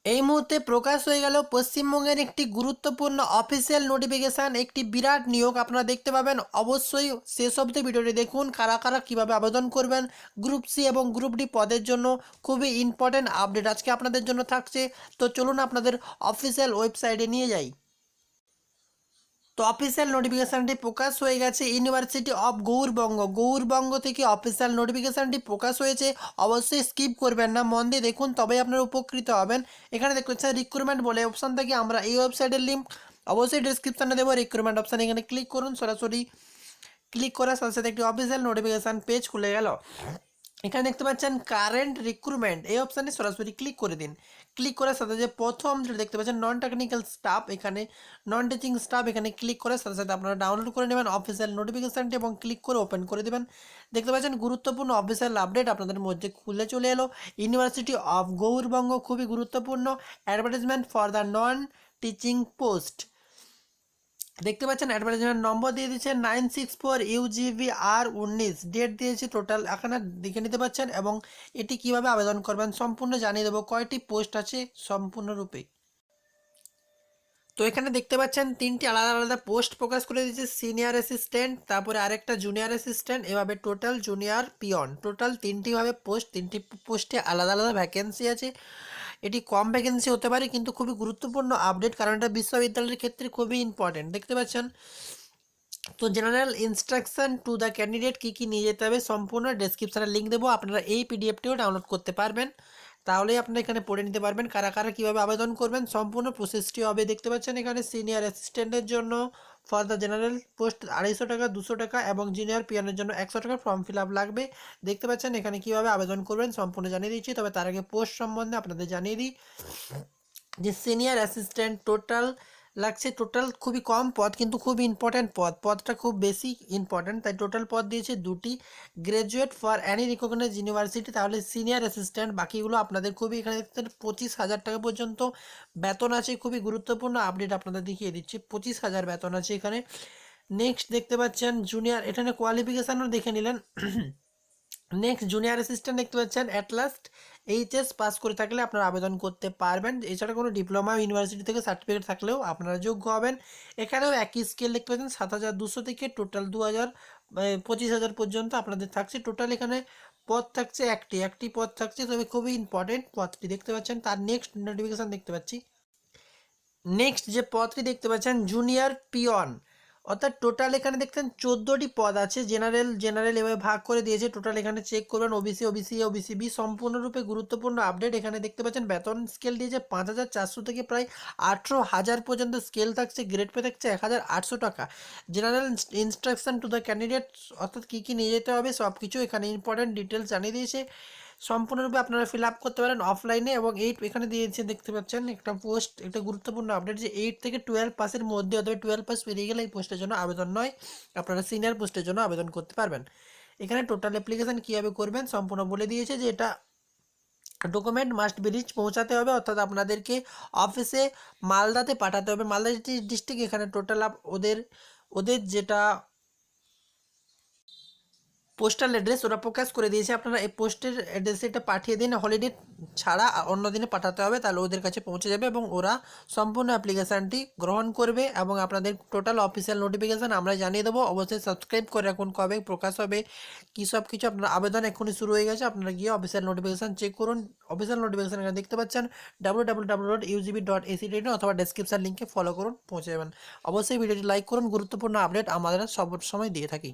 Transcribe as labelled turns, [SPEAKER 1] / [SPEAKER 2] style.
[SPEAKER 1] এই মুহূর্তে প্রকাশ হয়ে গেল পশ্চিমবঙ্গের একটি গুরুত্বপূর্ণ অফিসিয়াল নোটিফিকেশান, একটি বিরাট নিয়োগ আপনারা দেখতে পাবেন। অবশ্যই শেষ অবধি ভিডিওটি দেখুন কারা কারা কীভাবে আবেদন করবেন গ্রুপ সি এবং গ্রুপ ডি পদের জন্য। খুবই ইম্পর্টেন্ট আপডেট আজকে আপনাদের জন্য থাকছে। তো চলুন আপনাদের অফিসিয়াল ওয়েবসাইটে নিয়ে যাই। তো অফিসিয়াল নোটিফিকেশানটি প্রকাশ হয়ে গেছে ইউনিভার্সিটি অফ গৌড়বঙ্গ থেকে অফিসিয়াল নোটিফিকেশানটি প্রকাশ হয়েছে। অবশ্যই স্কিপ করবেন না, মন দিয়ে দেখুন, তবেই আপনারা উপকৃত হবেন। এখানে দেখতে পাচ্ছেন রিক্রুটমেন্ট বলে অপশান থেকে আমরা এই ওয়েবসাইটের লিঙ্ক অবশ্যই ডিসক্রিপশানে দেবো। রিক্রুটমেন্ট অপশান এখানে ক্লিক করুন, সরাসরি ক্লিক করার সাথে সাথে একটি অফিসিয়াল নোটিফিকেশান পেজ খুলে গেল। এখানে দেখতে পাচ্ছেন কারেন্ট রিক্রুটমেন্ট, এই অপশানে সরাসরি ক্লিক করে দিন। ক্লিক করার সাথে যে প্রথম যেটা দেখতে পাচ্ছেন নন টেকনিক্যাল স্টাফ, এখানে নন টিচিং স্টাফ, এখানে ক্লিক করার সাথে সাথে আপনারা ডাউনলোড করে নেবেন অফিসিয়াল নোটিফিকেশানটি এবং ক্লিক করে ওপেন করে দেবেন। দেখতে পাচ্ছেন গুরুত্বপূর্ণ অফিসিয়াল আপডেট আপনাদের মধ্যে খুলে চলে এলো। ইউনিভার্সিটি অফ গৌড়বঙ্গ, খুবই গুরুত্বপূর্ণ advertisement for the non teaching post. দেখতে পাচ্ছেন অ্যাডভার্টাইজমেন্ট নম্বর দিয়ে দিচ্ছে 964 UGV/19, ডেট দিয়েছে টোটাল এখানে দেখে নিতে পাচ্ছেন। এবং এটি কিভাবে আবেদন করবেন সম্পূর্ণ জানিয়ে দেবো, কয়টি পোস্ট আছে সম্পূর্ণরূপে। তো এখানে দেখতে পাচ্ছেন তিনটি আলাদা আলাদা পোস্ট প্রকাশ করে দিয়েছে, সিনিয়র অ্যাসিস্ট্যান্ট, তারপরে আরেকটা জুনিয়র অ্যাসিস্ট্যান্ট, এভাবে টোটাল জুনিয়র পিয়ন, টোটাল তিনটিভাবে পোস্ট, তিনটি পোস্টে আলাদা আলাদা ভ্যাকেন্সি আছে। এটি কম ভ্যাকেন্সি হতে পারে কিন্তু খুবই গুরুত্বপূর্ণ আপডেট, কারণ এটা বিশ্ববিদ্যালয়ের ক্ষেত্রে খুবই ইম্পর্টেন্ট। দেখতে পাচ্ছেন তো general instruction to the candidate কী কী নিয়ে যেতে হবে সম্পূর্ণ ডেসক্রিপশানে লিঙ্ক দেবো, আপনারা এই পিডিএফটিও ডাউনলোড করতে পারবেন। তাহলেই আপনারা এখানে পড়ে নিতে পারবেন কারা কারা কীভাবে আবেদন করবেন, সম্পূর্ণ প্রসেসটি হবে। দেখতে পাচ্ছেন এখানে সিনিয়র অ্যাসিস্ট্যান্টের জন্য ফর দ্য জেনারেল পোস্ট 250 টাকা, 200 টাকা, এবং জুনিয়র পিয়নের জন্য 100 টাকা ফর্ম ফিল আপ লাগবে। দেখতে পাচ্ছেন এখানে কীভাবে আবেদন করবেন সম্পূর্ণ জানিয়ে দিচ্ছি। তবে তার আগে পোস্ট সম্বন্ধে আপনাদের জানিয়ে দিই যে সিনিয়র অ্যাসিস্ট্যান্ট টোটাল লাগছে, টোটাল খুবই কম পদ কিন্তু খুব ইম্পর্ট্যান্ট পদটা খুব বেশি ইম্পর্ট্যান্ট, তাই টোটাল পদ দিয়েছে দুটি। Graduate for any recognise university, তাহলে সিনিয়র অ্যাসিস্ট্যান্ট, বাকিগুলো আপনাদের খুবই এখানে 25,000 টাকা পর্যন্ত বেতন আছে। খুবই গুরুত্বপূর্ণ আপডেট আপনাদের দেখিয়ে দিচ্ছি, 25,000 বেতন আছে এখানে। নেক্সট দেখতে পাচ্ছেন জুনিয়র, এখানে কোয়ালিফিকেশানও দেখে নিলেন। নেক্সট জুনিয়র অ্যাসিস্ট্যান্ট দেখতে পাচ্ছেন অ্যাট লাস্ট এইচএস পাস করে থাকলে আপনারা আবেদন করতে পারবেন। এছাড়া কোনো ডিপ্লোমা ইউনিভার্সিটি থেকে সার্টিফিকেট থাকলেও আপনারা যোগ্য হবেন। এখানেও একই স্কেল দেখতে পাচ্ছেন 7,200 থেকে টোটাল 25,000 পর্যন্ত আপনাদের থাকছে। টোটাল এখানে পদ থাকছে একটি পদ থাকছে, তবে খুবই ইম্পর্টেন্ট পদটি দেখতে পাচ্ছেন। তার নেক্সট নোটিফিকেশান দেখতে পাচ্ছি, নেক্সট যে পদটি দেখতে পাচ্ছেন জুনিয়র পিয়ন, অর্থাৎ টোটাল এখানে দেখছেন 14টি পদ আছে। জেনারেল এভাবে ভাগ করে দিয়েছে। টোটাল এখানে চেক করবেন ওবিসি বি, সম্পূর্ণরূপে গুরুত্বপূর্ণ আপডেট। এখানে দেখতে পাচ্ছেন বেতন স্কেল দিয়েছে 5,400 থেকে প্রায় 18,000 পর্যন্ত স্কেল থাকছে। গ্রেড পে থাকছে 1,800 টাকা। General instruction to the candidate, অর্থাৎ কী কী নিয়ে যেতে হবে সব কিছু এখানে ইম্পর্টেন্ট ডিটেলস জানিয়ে দিয়েছে। সম্পূর্ণরূপে আপনারা ফিল আপ করতে পারেন অফলাইনে। এবং এখানে দিয়েছে দেখতে পাচ্ছেন একটা পোস্ট, একটা গুরুত্বপূর্ণ আপডেট যে 8 থেকে 12 পাসের মধ্যে, অথবা 12 পাস পেরিয়ে গেলে এই পোস্টের জন্য আবেদন নয়, আপনারা সিনিয়র পোস্টের জন্য আবেদন করতে পারবেন। এখানে টোটাল অ্যাপ্লিকেশান কীভাবে করবেন সম্পূর্ণ বলে দিয়েছে যে এটা ডকুমেন্ট মাস্ট বি রিচ পৌঁছাতে হবে, অর্থাৎ আপনাদেরকে অফিসে মালদাতে পাঠাতে হবে, মালদা ডিস্ট্রিক্ট। এখানে টোটাল ওদের যেটা পোস্টাল অ্যাড্রেস ওরা প্রকাশ করে দিয়েছে, আপনারা এই পোস্টের অ্যাড্রেসে এটা পাঠিয়ে দিন। হলিডে ছাড়া অন্য দিনে পাঠাতে হবে, তাহলে ওদের কাছে পৌঁছে যাবে এবং ওরা সম্পূর্ণ অ্যাপ্লিকেশানটি গ্রহণ করবে। এবং আপনাদের টোটাল অফিসিয়াল নোটিফিকেশান আমরা জানিয়ে দেবো। অবশ্যই সাবস্ক্রাইব করে রাখুন, কবে প্রকাশ হবে কী সব কিছু। আপনার আবেদন এখনই শুরু হয়ে গেছে, আপনারা গিয়ে অফিসিয়াল নোটিফিকেশান চেক করুন। অফিসিয়াল নোটিফিকেশান এখানে দেখতে পাচ্ছেন www.ugb.ac.in, অথবা ডেসক্রিপশান লিঙ্কে ফলো করুন, পৌঁছে যাবেন। অবশ্যই ভিডিওটি লাইক করুন, গুরুত্বপূর্ণ আপডেট আমাদের সব সময় দিয়ে থাকি।